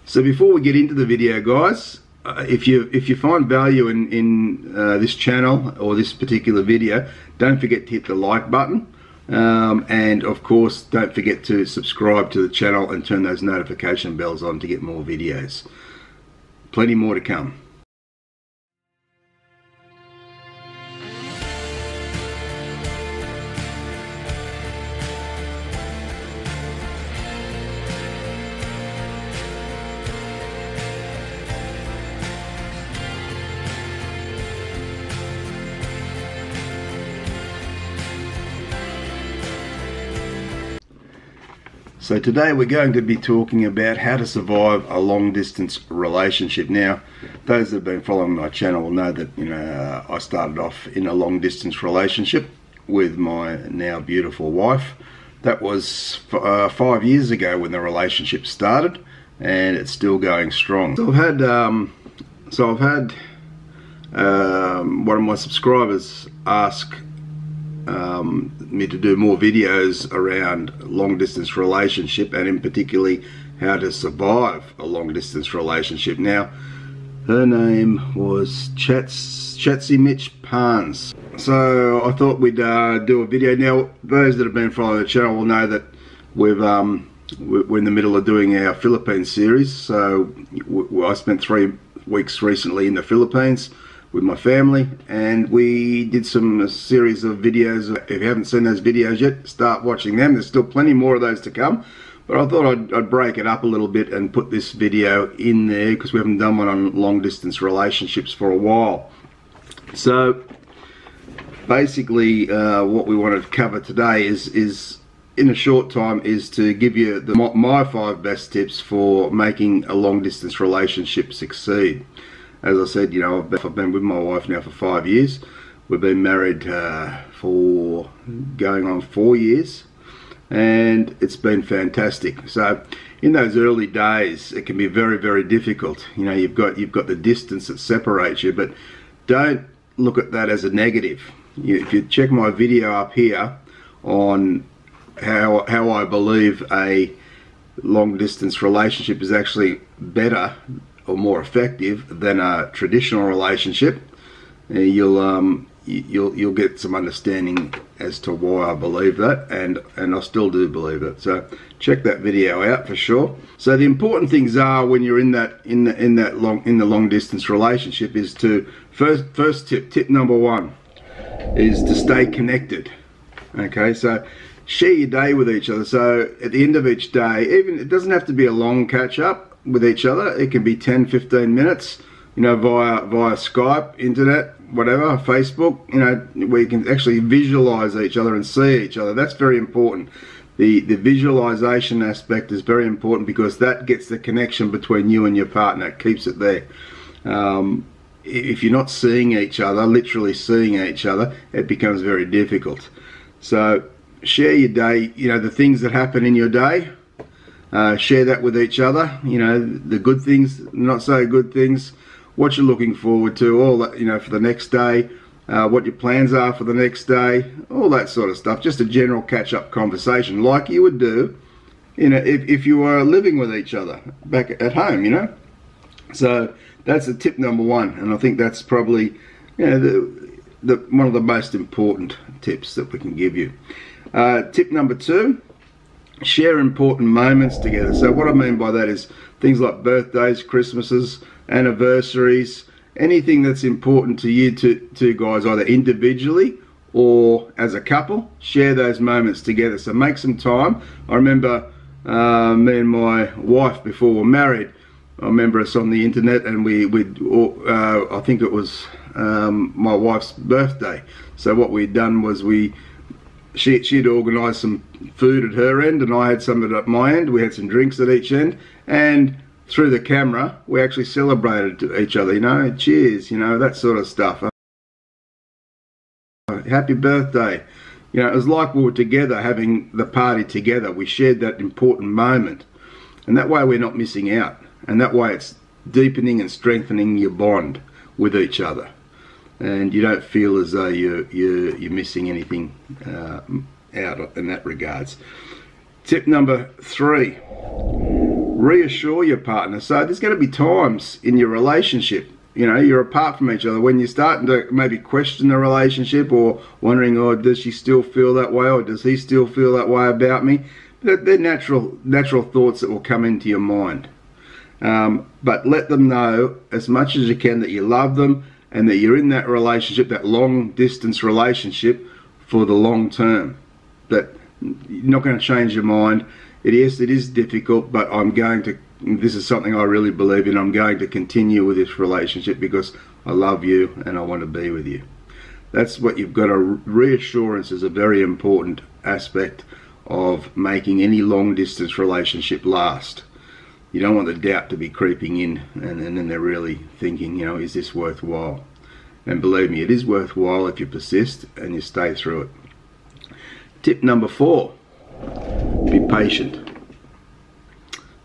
So before we get into the video, guys, if you find value in this channel or this particular video, don't forget to hit the like button, and of course don't forget to subscribe to the channel and turn those notification bells on to get more videos. Plenty more to come. So today we're going to be talking about how to survive a long distance relationship. Now, those that have been following my channel will know that I started off in a long distance relationship with my now beautiful wife. That was 5 years ago when the relationship started, and it's still going strong. So I've had one of my subscribers ask me to do more videos around long distance relationship, and in particularly how to survive a long distance relationship. Now, her name was Chatsy Mitch Parnes. So I thought we'd do a video. Now, those that have been following the channel will know that we're in the middle of doing our Philippines series. So I spent 3 weeks recently in the Philippines with my family, and we did a series of videos. If you haven't seen those videos yet, start watching them. There's still plenty more of those to come, but I thought I'd break it up a little bit and put this video in there because we haven't done one on long distance relationships for a while. So basically what we want to cover today is in a short time is to give you my 5 best tips for making a long distance relationship succeed. As I said, I've been with my wife now for 5 years. We've been married for going on 4 years, and it's been fantastic. So in those early days, it can be very, very difficult. You've got the distance that separates you, but don't look at that as a negative. If you check my video up here on how I believe a long distance relationship is actually better or more effective than a traditional relationship, you'll get some understanding as to why I believe that, and I still do believe it. So check that video out for sure. So the important things are when you're in the long distance relationship is to first tip number 1 is to stay connected. Okay, so share your day with each other. So at the end of each day, even it doesn't have to be a long catch up with each other. It can be 10-15 minutes, via Skype, internet, whatever, Facebook, where you can actually visualize each other and see each other. That's very important. The visualization aspect is very important because that gets the connection between you and your partner. It keeps it there. If you're not seeing each other, literally seeing each other, it becomes very difficult. So share your day, the things that happen in your day. Share that with each other, the good things, not so good things, what you're looking forward to, all that, for the next day, what your plans are for the next day, all that sort of stuff. Just a general catch-up conversation like you would do, if you were living with each other back at home, So that's a tip number 1, and I think that's probably, one of the most important tips that we can give you. Tip number 2. Share important moments together. So what I mean by that is things like birthdays, Christmases, anniversaries, anything that's important to you two guys, either individually or as a couple. Share those moments together. So make some time. I remember me and my wife before we were married, I remember us on the internet, and I think it was my wife's birthday. So what we'd done was she'd organised some food at her end, and I had some at my end. We had some drinks at each end, and through the camera we actually celebrated each other, cheers, that sort of stuff. Happy birthday. It was like we were together, having the party together. We shared that important moment, and that way we're not missing out, and that way it's deepening and strengthening your bond with each other, and you don't feel as though you're missing anything out in that regards. Tip number 3, reassure your partner. So there's going to be times in your relationship, you know, you're apart from each other, when you're starting to maybe question the relationship, or wondering, oh, does she still feel that way, or does he still feel that way about me? They're natural thoughts that will come into your mind. But let them know as much as you can that you love them, and that you're in that relationship, that long distance relationship, for the long term. That you're not going to change your mind. Yes, it is difficult, but this is something I really believe in. I'm going to continue with this relationship because I love you and I want to be with you. That's what you've got to. Reassurance is a very important aspect of making any long distance relationship last. You don't want the doubt to be creeping in, and then they're really thinking, you know, is this worthwhile? And believe me, it is worthwhile if you persist and you stay through it. Tip number 4, be patient.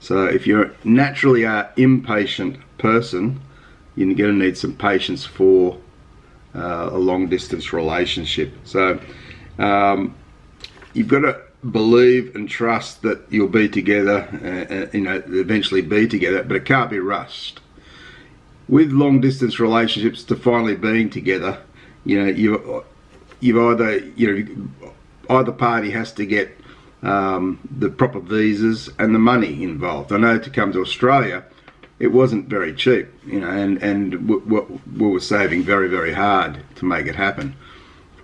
So if you're naturally an impatient person, you're going to need some patience for a long distance relationship. So you've got to believe and trust that you'll be together, you know, eventually be together, but it can't be rushed. With long distance relationships, to finally being together, you know, either party has to get the proper visas and the money involved. I know to come to Australia, it wasn't very cheap, you know, and we were saving very, very hard to make it happen.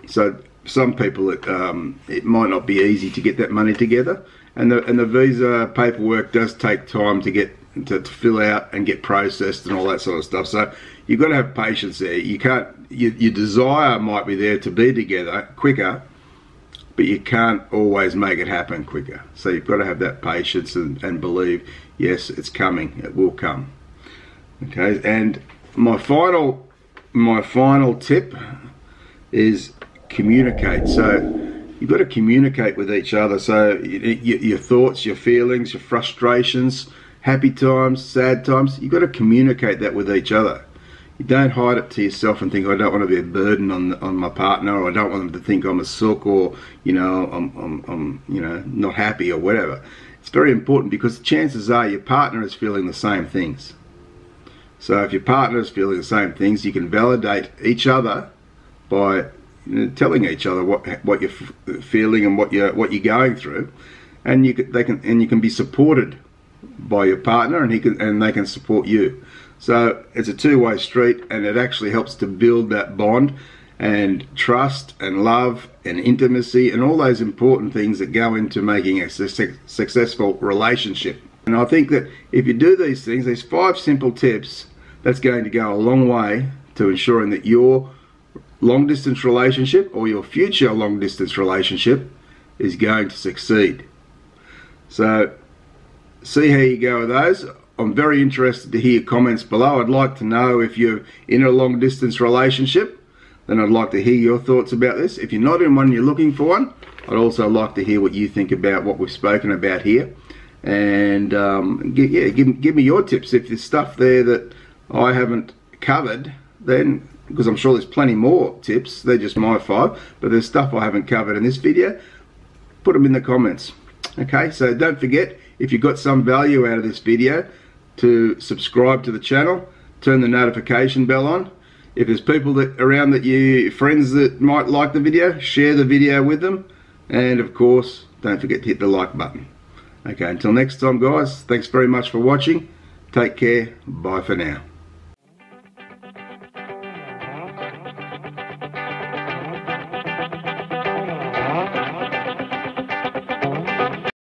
So some people, it might not be easy to get that money together, and the visa paperwork does take time to get to fill out and get processed and all that sort of stuff. So you've got to have patience there. You can't. Your desire might be there to be together quicker, but you can't always make it happen quicker. So you've got to have that patience and believe, yes, it's coming. It will come. Okay. And my final tip is communicate. So you've got to communicate with each other. So your thoughts, your feelings, your frustrations, happy times, sad times, you've got to communicate that with each other. You don't hide it to yourself and think, I don't want to be a burden on my partner, or I don't want them to think I'm a sook, or you know, I'm you know, not happy or whatever. It's very important, because chances are your partner is feeling the same things. So if your partner is feeling the same things, you can validate each other by telling each other what you're feeling and what you're going through, and you can be supported by your partner, and they can support you. So it's a two-way street, and it actually helps to build that bond and trust and love and intimacy and all those important things that go into making a successful relationship. And I think that if you do these things, these 5 simple tips, that's going to go a long way to ensuring that your long distance relationship, or your future long distance relationship, is going to succeed. So see how you go with those. I'm very interested to hear your comments below. I'd like to know if you're in a long distance relationship, then I'd like to hear your thoughts about this. If you're not in one, you're looking for one, I'd also like to hear what you think about what we've spoken about here. And give me your tips. If there's stuff there that I haven't covered, then, because I'm sure there's plenty more tips, they're just my 5, but there's stuff I haven't covered in this video, put them in the comments. Okay, so don't forget, if you got some value out of this video, to subscribe to the channel, turn the notification bell on. If there's people around friends that might like the video, share the video with them, and of course, don't forget to hit the like button. Okay, until next time guys, thanks very much for watching. Take care, bye for now.